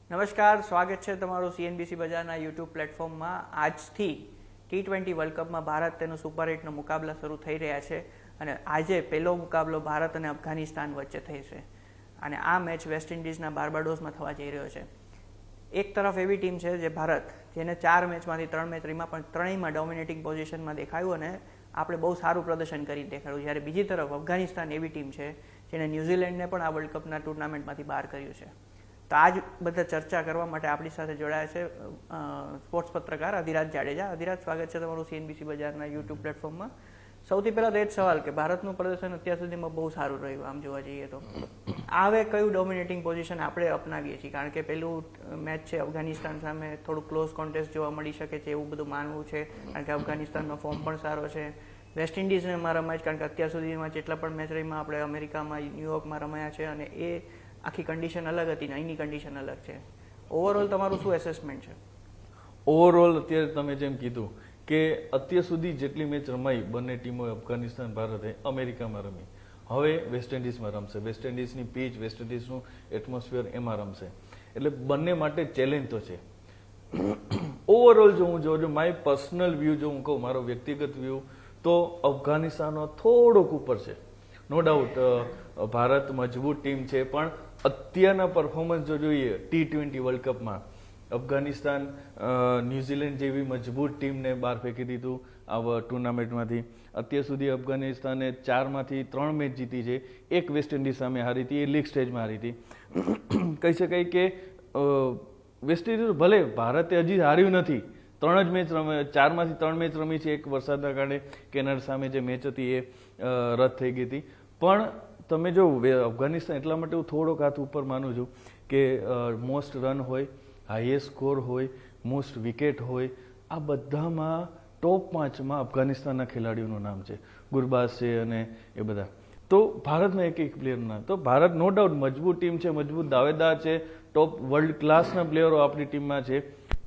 નમસ્કાર, સ્વાગત છે તમારું સીએનબીસી બજારના યુટ્યુબ પ્લેટફોર્મમાં. આજથી T20 વર્લ્ડ કપમાં ભારત તેનો સુપર 8નો મુકાબલા શરૂ થઈ રહ્યા છે અને આજે પહેલો મુકાબલો ભારત અને અફઘાનિસ્તાન વચ્ચે થશે અને આ મેચ વેસ્ટ ઇન્ડિઝના બાર્બાડોસમાં થવા જઈ રહ્યો છે. એક તરફ એવી ટીમ છે જે ભારત, જેને 4 મેચમાંથી 3 મેચ રમ્યા પણ ત્રણેયમાં ડોમિનેટિંગ પોઝિશનમાં દેખાયું અને આપણે બહુ સારું પ્રદર્શન કરી દેખાડ્યું. જ્યારે બીજી તરફ અફઘાનિસ્તાન એવી ટીમ છે જેણે ન્યૂઝીલેન્ડને પણ આ વર્લ્ડ કપના ટુર્નામેન્ટમાંથી બહાર કર્યું છે. તો આ જ બધા ચર્ચા કરવા માટે આપણી સાથે જોડાયા છે સ્પોર્ટ્સ પત્રકાર અધિરાજ જાડેજા. અધિરાજ, સ્વાગત છે તમારું સીએનબીસી બજારના યુટ્યુબ પ્લેટફોર્મમાં. સૌથી પહેલા તો એ જ સવાલ કે ભારતનું પ્રદર્શન અત્યાર સુધીમાં બહુ સારું રહ્યું આમ જોવા જઈએ તો. હવે કયું ડોમિનેટિંગ પોઝિશન આપણે અપનાવીએ છીએ? કારણ કે પેલું મેચ છે અફઘાનિસ્તાન સામે, થોડું ક્લોઝ કોન્ટેસ્ટ જોવા મળી શકે છે એવું બધું માનવું છે, કારણ કે અફઘાનિસ્તાનનો ફોર્મ પણ સારો છે. વેસ્ટ ઇન્ડિઝને એમાં રમાય છે કારણ કે અત્યાર સુધીમાં જેટલા પણ મેચ રહીમાં આપણે અમેરિકામાં, ન્યુયોર્કમાં રમાયા છે અને એ આખી કન્ડિશન અલગ હતી ને અહીંની કન્ડિશન અલગ છે. ઓવરઓલ તમારું શું એસેસમેન્ટ છે? ઓવરઓલ અત્યારે તમે જેમ કીધું કે અત્યાર સુધી જેટલી મેચ રમાઈ બંને ટીમોએ, અફઘાનિસ્તાન ભારતે અમેરિકામાં રમી, હવે વેસ્ટ ઇન્ડિઝમાં રમશે. વેસ્ટ ઇન્ડિઝની પીચ, વેસ્ટ ઇન્ડિઝનું એટમોસ્ફિયર એમાં રમશે, એટલે બંને માટે ચેલેન્જ તો છે. ઓવરઓલ જો હું જોઉં, માય પર્સનલ વ્યૂ જો હું કહું, મારો વ્યક્તિગત વ્યૂ, તો અફઘાનિસ્તાનનો થોડોક ઉપર છે. નો ડાઉટ ભારત મજબૂત ટીમ છે, પણ અત્યારના પરફોર્મન્સ જો જોઈએ T20 વર્લ્ડ કપમાં, અફઘાનિસ્તાન ન્યુઝીલેન્ડ જેવી મજબૂત ટીમને બહાર ફેંકી દીધું આ ટુર્નામેન્ટમાંથી. અત્યાર સુધી અફઘાનિસ્તાને 4માંથી 3 મેચ જીતી છે. એક વેસ્ટ ઇન્ડિઝ સામે હારી હતી, એ લીગ સ્ટેજમાં હારી હતી. કહી શકાય કે વેસ્ટ ઇન્ડિઝ ભલે ભારતે હજી હાર્યું નથી, 3 જ મેચ રમે, 4માંથી 3 મેચ રમી છે. એક વરસાદના કારણે કેનેડા સામે જે મેચ હતી એ રદ થઈ ગઈ હતી. પણ તમે જો અફઘાનિસ્તાન, એટલા માટે હું થોડોક હાથ ઉપર માનું છું કે મોસ્ટ રન હોય, હાઈએસ્ટ સ્કોર હોય, મોસ્ટ વિકેટ હોય, આ બધામાં ટોપ 5માં અફઘાનિસ્તાનના ખેલાડીઓનું નામ છે. ગુરબાઝ છે અને એ બધા. તો ભારતમાં એક પ્લેયરના, તો ભારત નો ડાઉટ મજબૂત ટીમ છે, મજબૂત દાવેદાર છે, ટોપ વર્લ્ડ ક્લાસના પ્લેયરો આપણી ટીમમાં છે.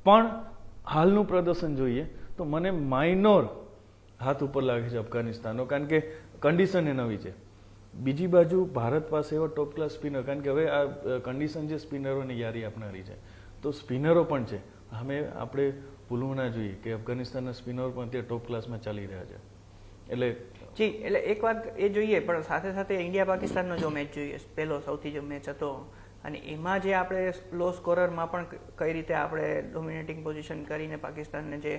પણ હાલનું પ્રદર્શન જોઈએ તો મને માઇનોર હાથ ઉપર લાગે છે અફઘાનિસ્તાનનો, કારણ કે કન્ડિશન એ નવી છે. બીજી બાજુ ભારત પાસે એવા ટોપ ક્લાસ સ્પિનર, કારણ કે હવે આ કન્ડિશન જે સ્પિનરોને યારી આપનારી છે, તો સ્પિનરો પણ છે. આપણે ભૂલવું ના જોઈએ કે અફઘાનિસ્તાનના સ્પિનરો પણ અત્યારે ટોપ ક્લાસમાં ચાલી રહ્યા છે. એટલે એક વાત એ જોઈએ, પણ સાથે સાથે ઇન્ડિયા પાકિસ્તાનનો જો મેચ જોઈએ, પહેલો સૌથી જો મેચ હતો, અને એમાં જે આપણે લો સ્કોરરમાં પણ કઈ રીતે આપણે ડોમિનેટિંગ પોઝિશન કરીને પાકિસ્તાનને જે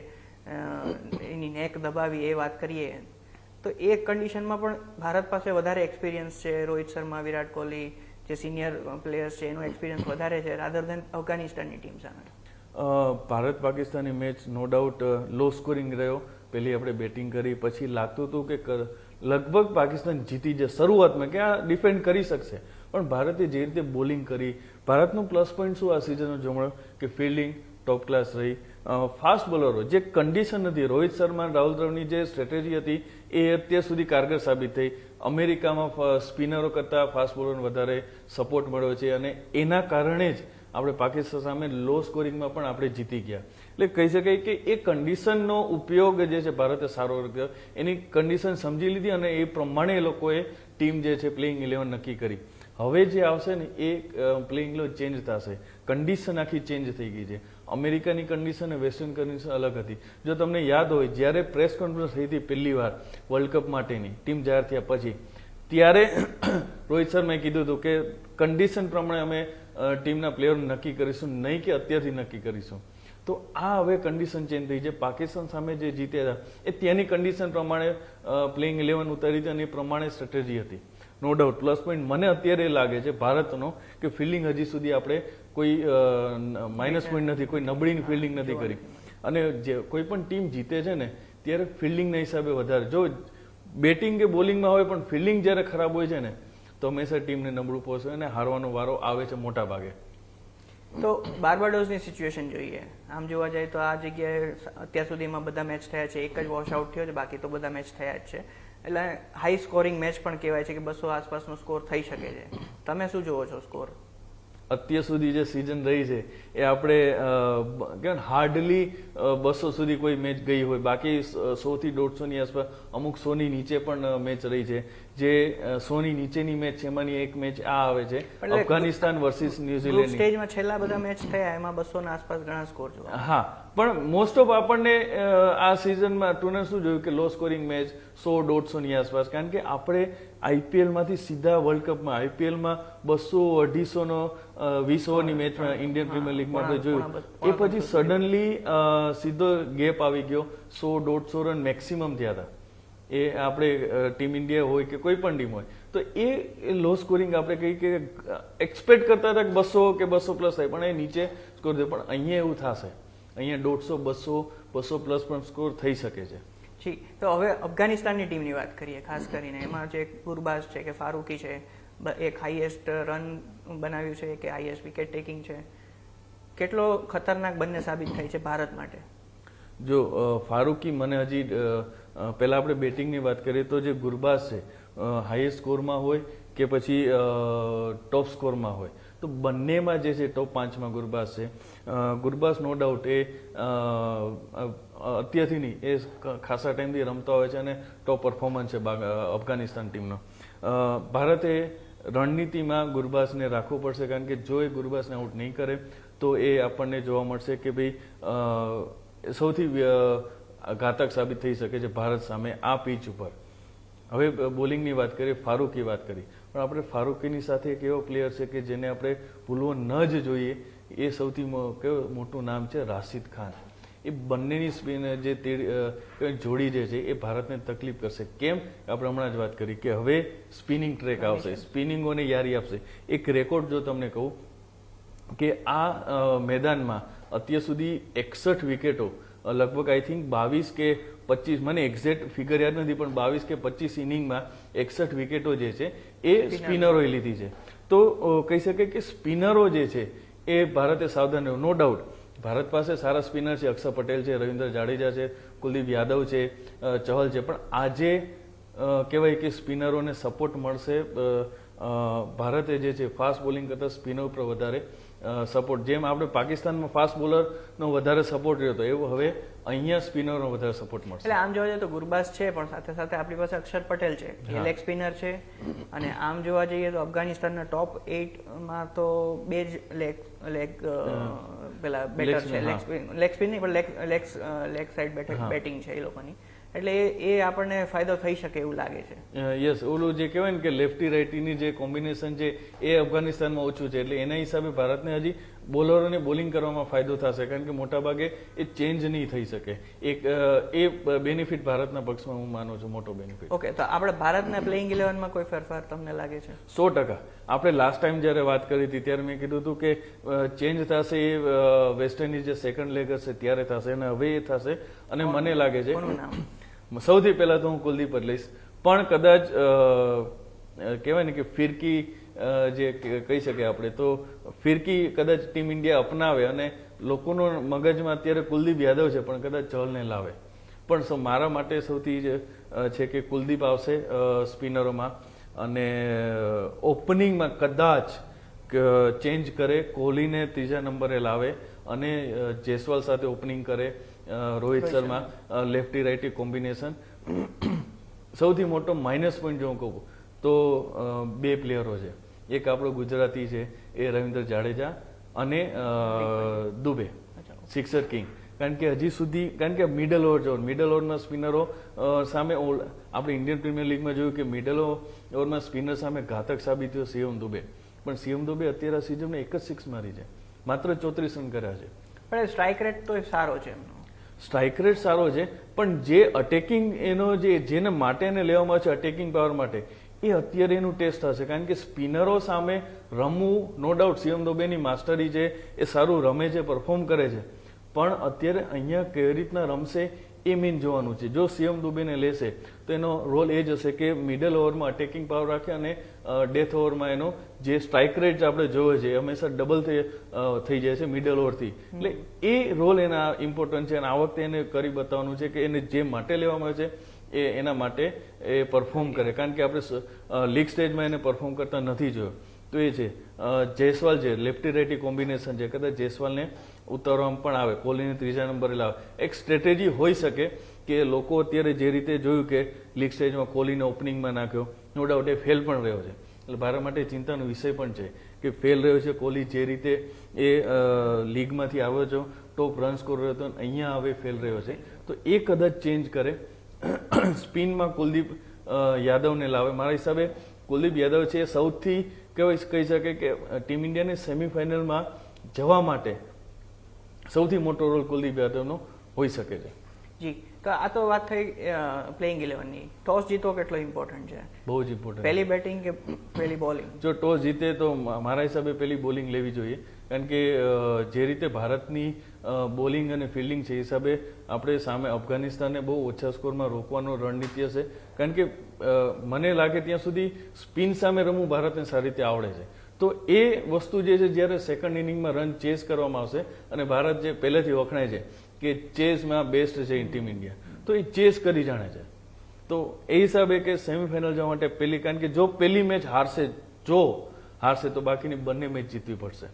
એની નેક દબાવી એ વાત કરીએ, તો એ કન્ડિશનમાં પણ ભારત પાસે વધારે એક્સપિરિયન્સ છે. રોહિત શર્મા, વિરાટ કોહલી જે સિનિયર પ્લેયર્સ છે, એનો એક્સપિરિયન્સ વધારે છે રાધર ધેન અફઘાનિસ્તાનની ટીમ સામે. ભારત પાકિસ્તાનની મેચ નો ડાઉટ લો સ્કોરિંગ રહ્યો. પહેલી આપણે બેટિંગ કરી, પછી લાગતું હતું કે લગભગ પાકિસ્તાન જીતી જશે શરૂઆતમાં, કે આ ડિફેન્ડ કરી શકશે. પણ ભારતે જે રીતે બોલિંગ કરી, ભારતનું પ્લસ પોઈન્ટ શું આ સિઝનનો જોમણો કે ફિલ્ડિંગ ટોપ ક્લાસ રહી. ફાસ્ટ બોલરો જે કન્ડિશન હતી, રોહિત શર્મા, રાહુલ દ્રવિડની જે સ્ટ્રેટેજી હતી એ અત્યાર સુધી કારગર સાબિત થઈ. અમેરિકામાં સ્પિનરો કરતાં ફાસ્ટ બોલરને વધારે સપોર્ટ મળ્યો છે અને એના કારણે જ આપણે પાકિસ્તાન સામે લો સ્કોરિંગમાં પણ આપણે જીતી ગયા. એટલે કહી શકાય કે એ કન્ડિશનનો ઉપયોગ જે છે ભારતે સારો કર્યો. એની કન્ડિશન સમજી લીધી અને એ પ્રમાણે એ લોકોએ ટીમ જે છે પ્લેઇંગ 11 નક્કી કરી. હવે જે આવશે ને એ પ્લેઇંગ 11 ચેન્જ થશે. કન્ડિશન આખી ચેન્જ થઈ ગઈ છે. અમેરિકાની કન્ડિશન અને વેસ્ટર્ન કન્ડિશન અલગ હતી. જો તમને યાદ હોય, જ્યારે પ્રેસ કોન્ફરન્સ થઈ હતી પહેલી વાર વર્લ્ડ કપ માટેની ટીમ જાહેર થયા પછી, ત્યારે રોહિત શર્માએ કીધું હતું કે કન્ડિશન પ્રમાણે અમે ટીમના પ્લેયર નક્કી કરીશું, નહીં કે અત્યારથી નક્કી કરીશું. તો આ હવે કન્ડિશન ચેન્જ થઈ છે. પાકિસ્તાન સામે જે જીત્યા હતા એ ત્યાંની કન્ડિશન પ્રમાણે પ્લેઇંગ 11 ઉતારી હતી અને એ પ્રમાણે સ્ટ્રેટેજી હતી. નો ડાઉટ પ્લસ પોઈન્ટ મને અત્યારે લાગે છે ભારતનો કે ફિલ્ડિંગ હજી સુધી આપણે કોઈ માઇનસ પોઈન્ટ નથી, કોઈ નબળીની ફિલ્ડિંગ નથી કરી. અને જે કોઈ પણ ટીમ જીતે છે ને ત્યારે ફિલ્ડિંગના હિસાબે વધારે, જો બેટિંગ કે બોલિંગમાં હોય પણ ફિલ્ડિંગ જ્યારે ખરાબ હોય છે ને તો હંમેશા ટીમને નબળું પહોંચે અને હારવાનો વારો આવે છે મોટા ભાગે. તો બાર્બાડોસની સિચ્યુએશન જોઈએ, આમ જોવા જાય તો આ જગ્યાએ અત્યાર સુધીમાં બધા મેચ થયા છે, એક જ વોશ આઉટ થયો છે, બાકી તો બધા મેચ થયા જ છે. એટલે હાઈ સ્કોરિંગ મેચ પણ કહેવાય છે કે 200 આસપાસનો સ્કોર થઈ શકે છે. તમે શું જોવો છો સ્કોર? અત્યાર સુધી જે સિઝન રહી છે એ આપણે કહેવાય હાર્ડલી 200 સુધી કોઈ મેચ ગઈ હોય, બાકી 100 થી 150ની આસપાસ, અમુક 100ની નીચે પણ મેચ રહી છે. જે 100 ની નીચેની મેચ છે એમાંની એક મેચ આ આવે છે એટલે અફઘાનિસ્તાન વર્સિસ ગ્રુપ ન્યુઝીલેન્ડ. સ્ટેજમાં છેલ્લા બધા મેચ થયા એમાં 200 ના આસપાસ ઘણા સ્કોર જોવા. હા, પણ મોસ્ટ ઓફ આપણને આ સિઝનમાં ટુર્નામેન્ટ શું જોયું કે લો સ્કોરિંગ મેચ 100-150 ની આસપાસ, કારણ કે આપણે આઈપીએલ માંથી સીધા વર્લ્ડ કપમાં, આઈપીએલમાં 200-250 નો 20 ઓવરની મેચમાં ઇન્ડિયન પ્રીમિયર લીગમાં આપણે જોયું, એ પછી સડનલી સીધો ગેપ આવી ગયો. 100-150 રન મેક્સિમમ થયા હતા. એ આપણે ટીમ ઇન્ડિયા હોય કે કોઈ પણ ટીમ હોય તો એ લો સ્કોરિંગ આપણે કહીએ કે એક્સપેક્ટ કરતા હતા કે 200 કે 200 પ્લસ થાય, પણ એ નીચે સ્કોર થયો. પણ અહીંયા એવું થશે, અહીંયા 150, 200 પ્લસ પણ સ્કોર થઈ શકે છે. જી, તો હવે અફઘાનિસ્તાનની ટીમની વાત કરીએ ખાસ કરીને. એમાં જે ગુરબાઝ છે કે ફારૂકી છે, એક હાઈએસ્ટ રન બનાવ્યું છે કે હાઈએસ્ટ વિકેટ ટેકિંગ છે, કેટલો ખતરનાક બંને સાબિત થાય છે ભારત માટે? જો ફારૂકી, મને હજી પહેલા આપણે બેટિંગની વાત કરીએ તો જે ગુરબાઝ છે હાઈએસ્ટ સ્કોરમાં હોય કે પછી ટોપ સ્કોરમાં હોય, તો બંનેમાં જે છે ટોપ 5માં ગુરબાઝ છે. ગુરબાઝ નો ડાઉટ એ અત્યારથી નહીં, એ ખાસા ટાઈમથી રમતા હોય છે અને ટોપ પરફોર્મન્સ છે અફઘાનિસ્તાન ટીમનો. ભારતે રણનીતિમાં ગુરબાઝને રાખવું પડશે, કારણ કે જો એ ગુરબાઝને આઉટ નહીં કરે તો એ આપણને જોવા મળશે કે ભાઈ સૌથી ઘાતક સાબિત થઈ શકે છે ભારત સામે આ પીચ ઉપર. હવે બોલિંગની વાત કરીએ, ફારૂકી વાત કરી, પણ આપણે ફારૂકીની સાથે એક એવો પ્લેયર છે કે જેને આપણે ભૂલવો ન જ જોઈએ, એ સૌથી મોટું નામ છે રાશિદ ખાન. એ બંનેની સ્પિન જે જોડી જે છે એ ભારતને તકલીફ કરશે. કેમ? આપણે હમણાં જ વાત કરી કે હવે સ્પિનિંગ ટ્રેક આવશે, સ્પિનિંગોને યારી આપશે. એક રેકોર્ડ જો તમને કહું કે આ મેદાનમાં અત્યાર સુધી 61 વિકેટો, લગભગ આઈ થિંક 22 કે 25, મને એક્ઝેક્ટ ફિગર યાદ નથી, પણ 22 કે 25 ઇનિંગમાં 61 વિકેટો જે છે એ સ્પિનરોએ લીધી છે. તો કહી શકે કે સ્પિનરો જે છે એ ભારતે સાવધાન રહેવું. નો ડાઉટ ભારત પાસે સારા સ્પિનર છે, અક્ષર પટેલ છે, રવિન્દ્ર જાડેજા છે, કુલદીપ યાદવ છે, ચહલ છે, પણ આજે કહેવાય કે સ્પિનરોને સપોર્ટ મળશે. ભારતે જે છે ફાસ્ટ બોલિંગ કરતાં સ્પિનર ઉપર વધારે સપોર્ટ, જેમ આપણે પાકિસ્તાનમાં ફાસ્ટ બોલરનો વધારે સપોર્ટ રહ્યો હતો, એવું હવે અહીંયા સ્પિનરનો વધારે સપોર્ટ મળશે. એટલે આમ જોવા જઈએ તો ગુરબાઝ છે, પણ સાથે સાથે આપણી પાસે અક્ષર પટેલ છે, એ લેગ સ્પિનર છે. અને આમ જોવા જઈએ તો અફઘાનિસ્તાનના ટોપ 8માં તો બે જ લેગ પેલા બેટર છે, લેગ સ્પિન નહીં પણ લેગ સાઈડ બેટિંગ છે એ લોકોની. એટલે એ આપણને ફાયદો થઈ શકે એવું લાગે છે. યસ, ઓલું જે કહેવાય ને કે લેફ્ટી રાઇટીની જે કોમ્બિનેશન છે એ અફઘાનિસ્તાનમાં ઓછું છે, એટલે એના હિસાબે ભારતને હજી બોલરોને બોલિંગ કરવામાં ફાયદો થશે, કારણ કે મોટાભાગે એ ચેન્જ નહીં થઈ શકે. એ બેનિફિટ ભારતના પક્ષમાં હું માનું છું, મોટો બેનિફિટ. ઓકે, તો આપણે ભારતના પ્લેઇંગ 11માં કોઈ ફેરફાર તમને લાગે છે? 100%. આપણે લાસ્ટ ટાઈમ જ્યારે વાત કરી હતી ત્યારે મેં કીધું હતું કે ચેન્જ થશે, એ વેસ્ટ ઇન્ડિઝ જે સેકન્ડ લેગ હશે ત્યારે થશે, અને હવે એ થશે. અને મને લાગે છે સૌથી પહેલા તો હું કુલદીપ જ લઈશ, પણ કદાચ કહેવાય ને કે ફિરકી જે કહી શકે આપણે, તો ફિરકી કદાચ ટીમ ઇન્ડિયા અપનાવે અને લોકોનો મગજમાં અત્યારે કુલદીપ યાદવ છે, પણ કદાચ ચહલને લાવે. પણ મારા માટે સૌથી છે કે કુલદીપ આવશે સ્પિનરોમાં, અને ઓપનિંગમાં કદાચ ચેન્જ કરે, કોહલીને ત્રીજા નંબરે લાવે અને જયસ્વાલ સાથે ઓપનિંગ કરે, રોહિત શર્મા લેફ્ટી રાઇટી કોમ્બિનેશન. સૌથી મોટો માઇનસ પોઈન્ટ જો હું કહું તો બે પ્લેયરો છે, એક આપણો ગુજરાતી છે એ રવિન્દ્ર જાડેજા અને દુબે, સિક્સર કિંગ. કારણ કે હજી સુધી, કારણ કે મિડલ ઓવરના સ્પિનરો સામે આપણે ઇન્ડિયન પ્રીમિયર લીગમાં જોયું કે મિડલ ઓવરના સ્પિનર સામે ઘાતક સાબિત થયો શિવમ દુબે. પણ શિવમ દુબે અત્યારે આ સિઝનમાં એક જ સિક્સ મારી છે, માત્ર 34 રન કર્યા છે. પણ સ્ટ્રાઇક રેટ તો સારો છે એમનો. સ્ટ્રાઇક રેટ સારો છે, પણ જે અટેકિંગ એનો જેના માટે એને લેવામાં આવે છે અટેકિંગ પાવર માટે, એ અત્યારે એનું ટેસ્ટ હશે. કારણ કે સ્પિનરો સામે રમવું, નો ડાઉટ શિવમ દુબેની માસ્ટરી છે, એ સારું રમે છે, પરફોર્મ કરે છે, પણ અત્યારે અહીંયા કેવી રીતના રમશે એ મેઇન જોવાનું છે. જો શિવમ દુબેને લેશે તો એનો રોલ એ જ હશે કે મિડલ ઓવરમાં અટેકિંગ પાવર રાખે અને ડેથ ઓવરમાં એનો જે સ્ટ્રાઇક રેટ આપણે જોવે છે હંમેશા ડબલ થઈ જાય છે મિડલ ઓવરથી. એટલે એ રોલ એના ઇમ્પોર્ટન્ટ છે, અને આ વખતે એને કરી બતાવવાનું છે કે એને જે માટે લેવામાં આવે છે એના માટે એ પરફોર્મ કરે. કારણ કે આપણે લીગ સ્ટેજમાં એને પરફોર્મ કરતા નથી જોયો. તો એ છે જયસ્વાલ છે, લેફ્ટી રાઇટી કોમ્બિનેશન છે, કદાચ જયસ્વાલને ઉતારવામાં પણ આવે, કોહલીને ત્રીજા નંબરે લાવે. એક સ્ટ્રેટેજી હોઈ શકે કે લોકો અત્યારે જે રીતે જોયું કે લીગ સ્ટેજમાં કોહલીને ઓપનિંગમાં નાખ્યો, નો ડાઉટ એ ફેલ પણ રહ્યો છે. એટલે ભારત માટે ચિંતાનો વિષય પણ છે કે ફેલ રહ્યો છે કોહલી, જે રીતે એ લીગમાંથી આવ્યો છે, ટોપ રન સ્કોર રહ્યો હતો, અહીંયા હવે ફેલ રહ્યો છે. તો એ કદાચ ચેન્જ કરે, સ્પિનમાં કુલદીપ યાદવને લાવે. મારા હિસાબે કુલદીપ યાદવ છે એ સૌથી કહી શકે કે ટીમ ઇન્ડિયાને સેમીફાઇનલમાં જવા માટે સૌથી મોટો રોલ કુલદીપ યાદવનો હોઈ શકે છે. જી, તો આ તો વાત થઈ પ્લેઇંગ 11ની. ટોસ જીતો કેટલો ઇમ્પોર્ટન્ટ છે? બહુ જ ઇમ્પોર્ટન્ટ. પહેલી બેટિંગ કે પહેલી બોલિંગ? જો ટોસ જીતે તો મારા હિસાબે પહેલી બોલિંગ લેવી જોઈએ, કારણ કે જે રીતે ભારતની બોલિંગ અને ફિલ્ડિંગ છે એ હિસાબે આપણે સામે અફઘાનિસ્તાનને બહુ ઓછા સ્કોરમાં રોકવાનો રણનીતિ હશે. કારણ કે મને લાગે ત્યાં સુધી સ્પિન સામે રમવું ભારતને સારી રીતે આવડે છે. તો એ વસ્તુ જે છે, જ્યારે સેકન્ડ ઇનિંગમાં રન ચેસ કરવામાં આવશે, અને ભારત જે પહેલેથી વખણાય છે કે ચેસમાં બેસ્ટ છે ટીમ ઇન્ડિયા, તો એ ચેસ કરી જાણે છે. તો એ હિસાબે કે સેમીફાઇનલ જવા માટે પહેલી, કારણ કે જો પહેલી મેચ હારશે તો બાકીની બંને મેચ જીતવી પડશે,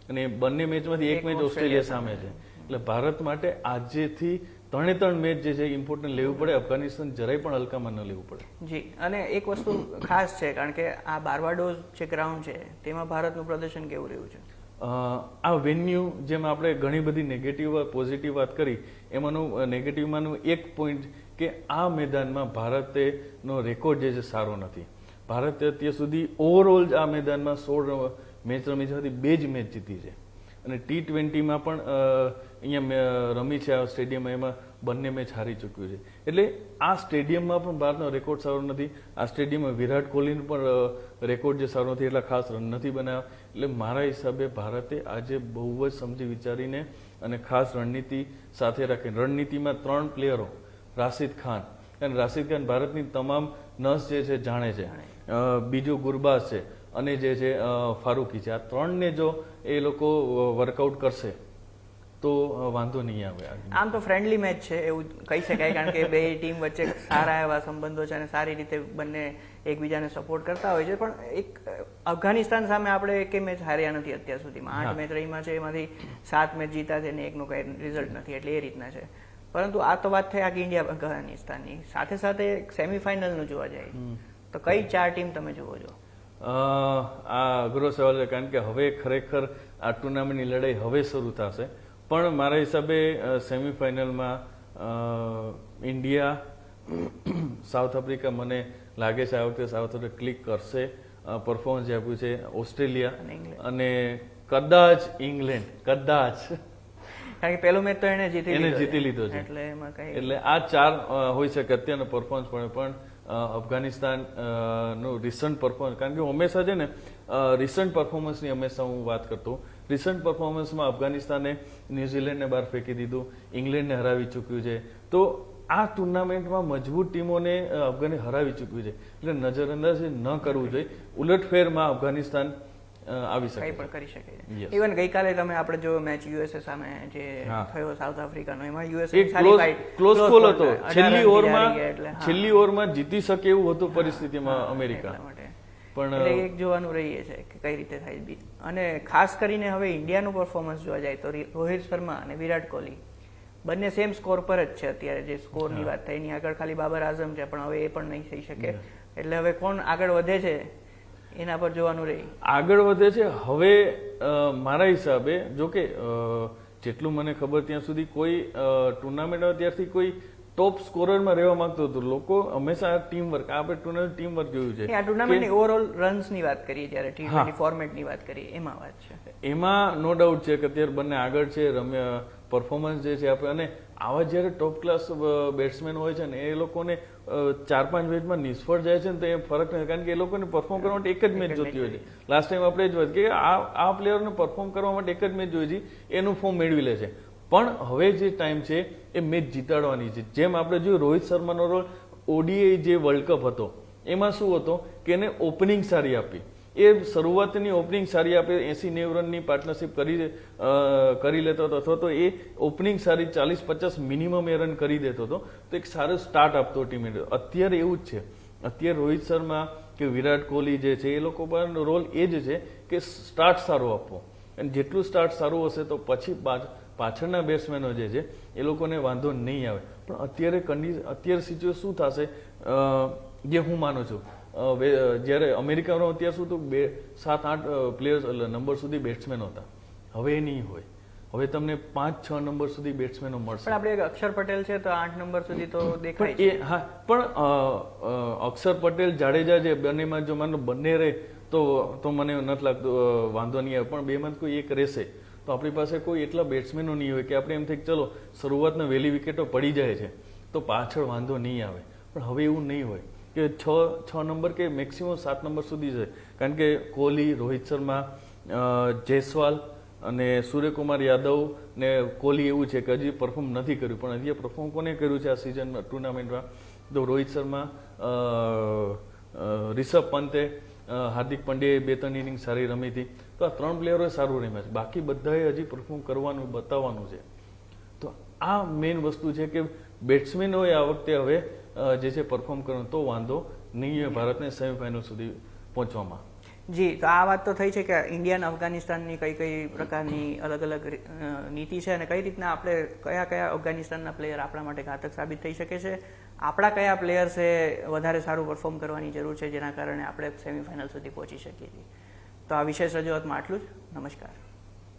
અને બંને મેચમાંથી એક મેચ ઓસ્ટ્રેલિયા સામે છે. એટલે ભારત માટે આજેથી 3 મેચ જે છે ઇમ્પોર્ટન્ટ લેવું પડે. અફઘાનિસ્તાન જરાય પણ હલકામાં ન લેવું પડે. જી, અને એક વસ્તુ ખાસ છે, કારણ કે આ બારવાડોઝ જે ગ્રાઉન્ડ છે તેમાં ભારતનું પ્રદર્શન કેવું રહ્યું છે? આ વેન્યુ, જેમ આપણે ઘણી બધી નેગેટિવ પોઝિટિવ વાત કરી, એમાંનું નેગેટિવમાંનું એક પોઈન્ટ કે આ મેદાનમાં ભારતનો રેકોર્ડ જે છે સારો નથી. ભારતે અત્યાર સુધી ઓવરઓલ આ મેદાનમાં 16 મેચ રમી છે, 2 જ મેચ જીતી છે. અને T20માં પણ અહીંયા રમી છે આ સ્ટેડિયમમાં, એમાં બંને મેચ હારી ચૂક્યું છે. એટલે આ સ્ટેડિયમમાં પણ ભારતનો રેકોર્ડ સારો નથી. આ સ્ટેડિયમમાં વિરાટ કોહલીનો પણ રેકોર્ડ જે સારો નથી, એટલા ખાસ રન નથી બનાવ્યા. એટલે મારા હિસાબે ભારતે આજે બહુ જ સમજી વિચારીને અને ખાસ રણનીતિ સાથે રાખીને, રણનીતિમાં 3 પ્લેયરો, રાશિદ ખાન, અને રાશિદ ખાન ભારતની તમામ નસ જે છે જાણે છે, બીજો ગુરબાઝ છે, અને જે છે ફારૂકી છે. આ 3ને જો એ લોકો વર્કઆઉટ કરશે તો વાંધો નહીં આવે. આમ તો ફ્રેન્ડલી મેચ છે એવું કહી શકાય, કારણ કે બે ટીમ વચ્ચે સારા એવા સંબંધો છે અને સારી રીતે બંને એકબીજાને સપોર્ટ કરતા હોય છે. પણ એક અફઘાનિસ્તાન સામે આપણે એકે મેચ હાર્યા નથી અત્યાર સુધીમાં. 8 મેચ રહીમાં છે, એમાંથી 7 મેચ જીતા છે અને એકનું કઈ રિઝલ્ટ નથી. એટલે એ રીતના છે. પરંતુ આ તો વાત થઈ આખી ઇન્ડિયા અફઘાનિસ્તાનની. સાથે સાથે સેમીફાઇનલનું જોવા જાય તો કઈ 4 ટીમ તમે જુઓ છો? આ અઘરો સવાલ છે, કારણ કે હવે ખરેખર આ ટુર્નામેન્ટની લડાઈ હવે શરૂ થશે. પણ મારા હિસાબે સેમીફાઇનલમાં ઇન્ડિયા, સાઉથ આફ્રિકા, મને લાગે છે આ વખતે સાઉથ આફ્રિકા ક્લિક કરશે. પરફોર્મન્સ જે આપ્યું છે ઓસ્ટ્રેલિયા અને કદાચ ઇંગ્લેન્ડ, કદાચ, કારણ કે પહેલો મેચ તો એને જીતી લીધો છે. એટલે આ 4 હોઈ શકે અત્યારનો પરફોર્મન્સ. પણ અફઘાનિસ્તાન નું રિસન્ટ પરફોર્મન્સ, કારણ કે હંમેશા છે ને રિસન્ટ પરફોર્મન્સની હંમેશા હું વાત કરતો. રિસન્ટ પરફોર્મન્સમાં અફઘાનિસ્તાને ન્યુઝીલેન્ડને બહાર ફેંકી દીધું, ઇંગ્લેન્ડને હરાવી ચૂક્યું છે. તો આ ટુર્નામેન્ટમાં મજબૂત ટીમોને અફઘાને હરાવી ચૂક્યું છે. એટલે નજરઅંદાજ ન કરવું જોઈએ. ઉલટફેરમાં અફઘાનિસ્તાન આવી શકે, કંઈ પણ કરી શકે. ઇવન ગઈકાલે તમે આપણે જો મેચ યુએસએ સામે જે થયો સાઉથ આફ્રિકાનો, એમાં યુએસએ ક્લોઝ કોલ હતો. છેલ્લી ઓવરમાં જીતી શકે એવું હતું પરિસ્થિતિમાં અમેરિકા. પણ એક જોવાનું રહીએ છે કે કઈ રીતે થાય. અને ખાસ કરીને હવે ઇન્ડિયાનું પરફોર્મન્સ જોવા જાય તો રોહિત શર્મા અને વિરાટ કોહલી બંને સેમ સ્કોર પર જ છે અત્યારે. જે સ્કોરની વાત થઈ, એની આગળ ખાલી બાબર આઝમ છે, પણ હવે એ પણ નહીં થઈ શકે. એટલે હવે કોણ આગળ વધે છે એના પર જોવાનું રહી. આગળ વધે છે હવે મારા હિસાબે, જો કે જેટલું મને ખબર ત્યાં સુધી કોઈ ટુર્નામેન્ટ ત્યારથી કોઈ ટોપ સ્કોરરમાં રહેવા માંગતો હતો. લોકો હંમેશા ટીમ વર્ક, આપણે ટુર્નામેન્ટ ટીમ વર્ક જોયું છે. આ ટુર્નામેન્ટની ઓવરઓલ રન્સની વાત કરીએ, જ્યારે T20 ફોર્મેટની વાત કરીએ, એમાં વાત છે. એમાં નો ડાઉટ છે કે અત્યારે બંને આગળ છે. પરફોર્મન્સ જે છે આપણે, અને આવા જ્યારે ટોપ ક્લાસ બેટ્સમેન હોય છે ને, એ લોકોને 4-5 મેચમાં નિષ્ફળ જાય છે ને તો એ ફરક નથી, કારણ કે એ લોકોને પરફોર્મ કરવા માટે એક જ મેચ જોતી હોય છે. લાસ્ટ ટાઈમ આપણે જ વાત કે આ પ્લેયરને પરફોર્મ કરવા માટે એક જ મેચ જોઈએ છે, એનું ફોર્મ મેળવી લે છે. પણ હવે જે ટાઈમ છે એ મેચ જીતાડવાની છે. જેમ આપણે જોયું રોહિત શર્માનો રોલ ઓડીઆઈ જે વર્લ્ડ કપ હતો, એમાં શું હતો કે એને ઓપનિંગ સારી આપી. એ શરૂઆતની ઓપનિંગ સારી આપે, 80-90 રનની પાર્ટનરશિપ કરી લેતો હતો, અથવા તો એ ઓપનિંગ સારી 40-50 મિનિમમ એ રન કરી દેતો હતો, તો એક સારો સ્ટાર્ટ આપતો ટીમ ઇન્ડિયા. અત્યારે એવું જ છે. અત્યારે રોહિત શર્મા કે વિરાટ કોહલી જે છે, એ લોકો પર રોલ એ જ છે કે સ્ટાર્ટ સારો આપવો. અને જેટલું સ્ટાર્ટ સારું હશે તો પછી પાછળના બેટ્સમેનો જે છે એ લોકોને વાંધો નહીં આવે. પણ અત્યારે સિચ્યુએશન શું થશે, જે હું માનું છું, જ્યારે અમેરિકાનો અત્યાર સુધી 7-8 પ્લેયર્સ નંબર સુધી બેટ્સમેનો હતા, હવે એ નહીં હોય. હવે તમને 5-6 નંબર સુધી બેટ્સમેનો મળશે. પણ આપણે અક્ષર પટેલ છે તો 8 નંબર સુધી તો દેખાય પણ એ હા, પણ અક્ષર પટેલ જાડેજા જે બંનેમાં જો માનો બંને રહે તો મને નથી લાગતું વાંધો નહીં આવે. પણ બેમાં કોઈ એક રહેશે તો આપણી પાસે કોઈ એટલા બેટ્સમેનો નહીં હોય કે આપણે એમ થાય કે ચલો શરૂઆતના વહેલી વિકેટો પડી જાય છે તો પાછળ વાંધો નહીં આવે. પણ હવે એવું નહીં હોય કે 6 નંબર કે મેક્સિમમ 7 નંબર સુધી છે. કારણ કે કોહલી, રોહિત શર્મા, જયસ્વાલ અને સૂર્યકુમાર યાદવ ને કોહલી એવું છે કે હજી પરફોર્મ નથી કર્યું. પણ હજી પરફોર્મ કોને કર્યું છે આ સિઝનમાં ટુર્નામેન્ટમાં? તો રોહિત શર્મા, રિષભ પંતે, હાર્દિક પંડ્યાએ 2-3 ઇનિંગ સારી રમી હતી. તો આ 3 પ્લેયરોએ સારું રમ્યા છે. બાકી બધાએ હજી પરફોર્મ કરવાનું, બતાવવાનું છે. તો આ મેઇન વસ્તુ છે કે બેટ્સમેનોએ આ વખતે હવે જે છે પરફોર્મ કરવાનું, તો વાંધો નહીં હોય ભારતને સેમીફાઇનલ સુધી પહોંચવામાં. જી, તો આ વાત તો થઈ છે કે ઇન્ડિયા અને અફઘાનિસ્તાનની કઈ પ્રકારની અલગ અલગ નીતિ છે અને કઈ રીતના આપણે કયા અફઘાનિસ્તાનના પ્લેયર આપણા માટે ઘાતક સાબિત થઈ શકે છે, આપણા કયા પ્લેયર્સે વધારે સારું પરફોર્મ કરવાની જરૂર છે જેના કારણે આપણે સેમીફાઇનલ સુધી પહોંચી શકીએ છીએ. તો આ વિશેષ રજૂઆતમાં આટલું જ. નમસ્કાર.